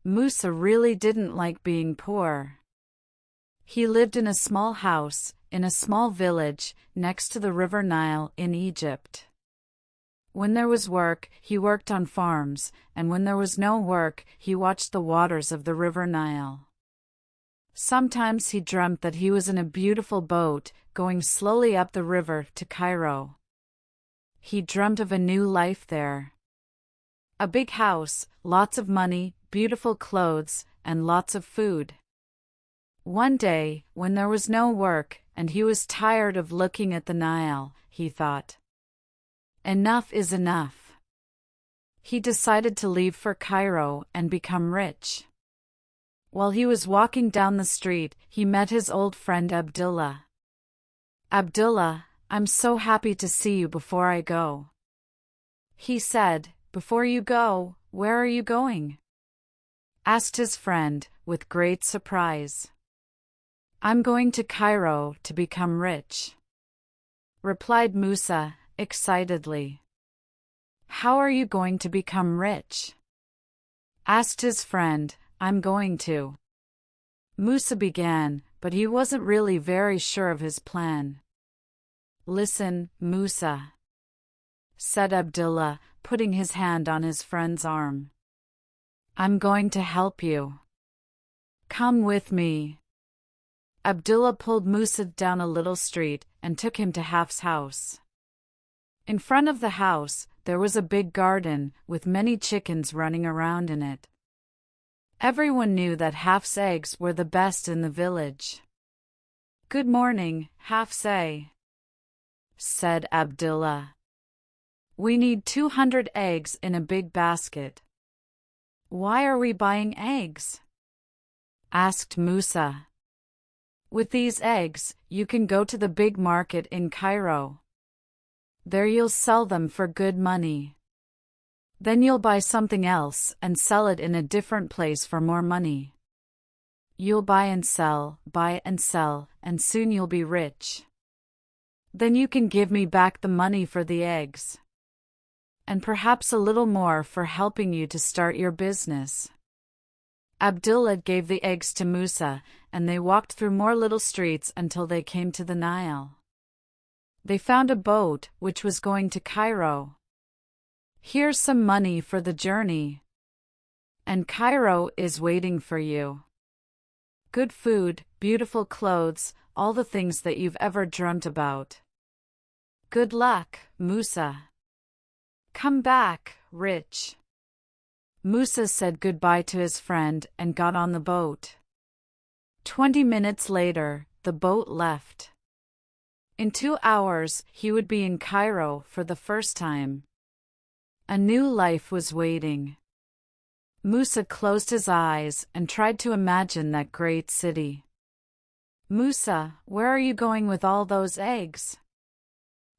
Musa really didn't like being poor. He lived in a small house, in a small village, next to the river Nile in Egypt. When there was work, he worked on farms, and when there was no work, he watched the waters of the river Nile. Sometimes he dreamt that he was in a beautiful boat, going slowly up the river to Cairo. He dreamt of a new life there. A big house, lots of money, beautiful clothes, and lots of food. One day, when there was no work, and he was tired of looking at the Nile, he thought, "Enough is enough." He decided to leave for Cairo and become rich. While he was walking down the street, he met his old friend Abdullah. "Abdullah, I'm so happy to see you before I go." He said. "Before you go, where are you going?" asked his friend, with great surprise. "I'm going to Cairo to become rich," replied Musa, excitedly. "How are you going to become rich?" asked his friend. "I'm going to," Musa began, but he wasn't really very sure of his plan. "Listen, Musa," said Abdullah, putting his hand on his friend's arm. "I'm going to help you. Come with me." Abdullah pulled Musa down a little street and took him to Haf's house. In front of the house, there was a big garden, with many chickens running around in it. Everyone knew that Haf's eggs were the best in the village. "Good morning, Hafsa," said Abdullah. "We need 200 eggs in a big basket." "Why are we buying eggs?" asked Musa. "With these eggs, you can go to the big market in Cairo. There you'll sell them for good money. Then you'll buy something else and sell it in a different place for more money. You'll buy and sell, and soon you'll be rich. Then you can give me back the money for the eggs. And perhaps a little more for helping you to start your business." Abdullah gave the eggs to Musa, and they walked through more little streets until they came to the Nile. They found a boat, which was going to Cairo. "Here's some money for the journey. And Cairo is waiting for you. Good food, beautiful clothes, all the things that you've ever dreamt about. Good luck, Musa. Come back, rich." Musa said goodbye to his friend and got on the boat. 20 minutes later, the boat left. In 2 hours, he would be in Cairo for the first time. A new life was waiting. Musa closed his eyes and tried to imagine that great city. "Musa, where are you going with all those eggs?"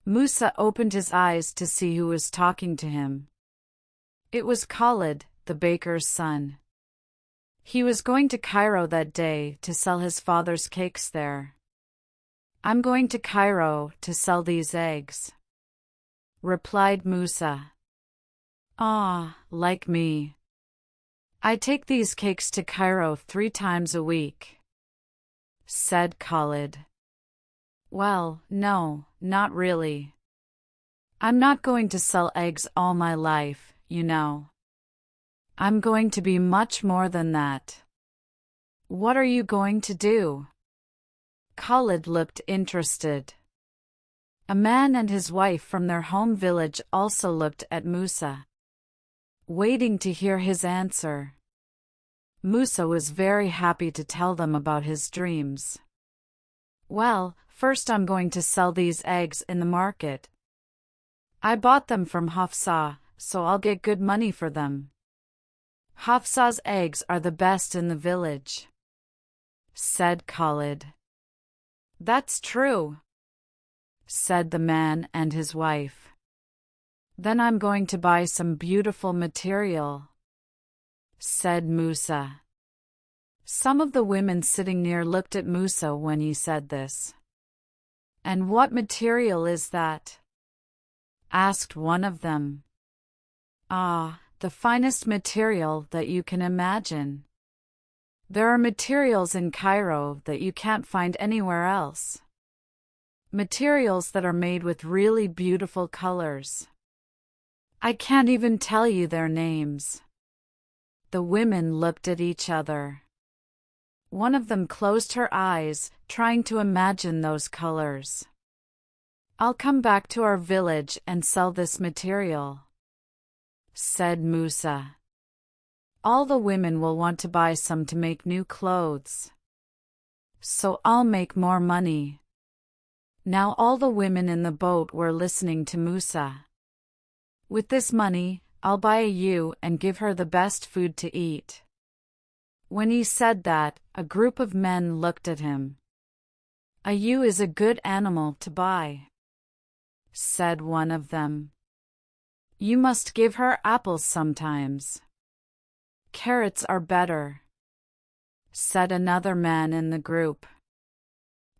Musa opened his eyes to see who was talking to him. It was Khalid, the baker's son. He was going to Cairo that day to sell his father's cakes there. "I'm going to Cairo to sell these eggs," replied Musa. "Ah, like me. I take these cakes to Cairo 3 times a week," said Khalid. "Well, no, not really. I'm not going to sell eggs all my life, you know. I'm going to be much more than that." "What are you going to do?" Khalid looked interested. A man and his wife from their home village also looked at Musa, waiting to hear his answer. Musa was very happy to tell them about his dreams. "Well, first I'm going to sell these eggs in the market. I bought them from Hafsa, so I'll get good money for them. Hafsa's eggs are the best in the village," said Khalid. "That's true," said the man and his wife. "Then I'm going to buy some beautiful material," said Musa. Some of the women sitting near looked at Musa when he said this. "And what material is that?" asked one of them. "Ah, the finest material that you can imagine. There are materials in Cairo that you can't find anywhere else. Materials that are made with really beautiful colors. I can't even tell you their names. The women looked at each other. One of them closed her eyes, trying to imagine those colors. I'll come back to our village and sell this material, said Musa. All the women will want to buy some to make new clothes. So I'll make more money. Now all the women in the boat were listening to Musa. With this money, I'll buy a ewe and give her the best food to eat. When he said that, a group of men looked at him. A ewe is a good animal to buy, said one of them. You must give her apples sometimes. Carrots are better, said another man in the group.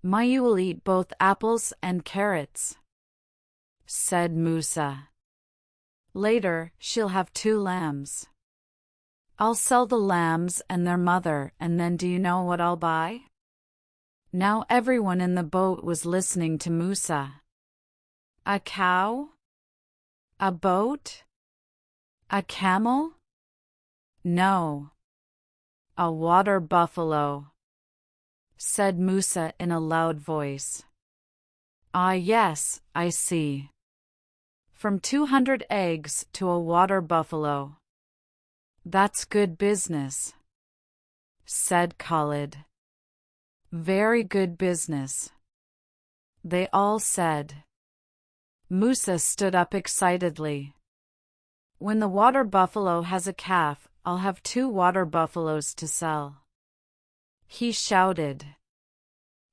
My ewe will eat both apples and carrots, said Musa. Later, she'll have 2 lambs. I'll sell the lambs and their mother, and then do you know what I'll buy? Now everyone in the boat was listening to Musa. A cow? A boat? A camel? No. A water buffalo, said Musa in a loud voice. Ah yes, I see. From 200 eggs to a water buffalo. That's good business, said Khalid. Very good business, they all said. Musa stood up excitedly. When the water buffalo has a calf, I'll have 2 water buffaloes to sell, he shouted.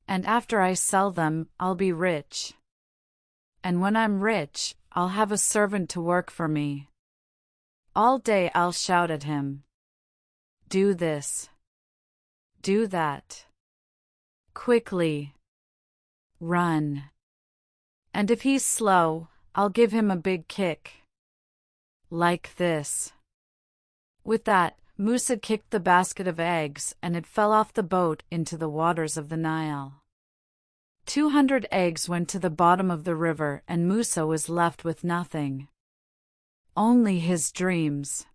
And after I sell them, I'll be rich. And when I'm rich, I'll have a servant to work for me. All day I'll shout at him. Do this. Do that. Quickly. Run. And if he's slow, I'll give him a big kick. Like this. With that, Musa kicked the basket of eggs and it fell off the boat into the waters of the Nile. 200 eggs went to the bottom of the river and Musa was left with nothing. Only his dreams.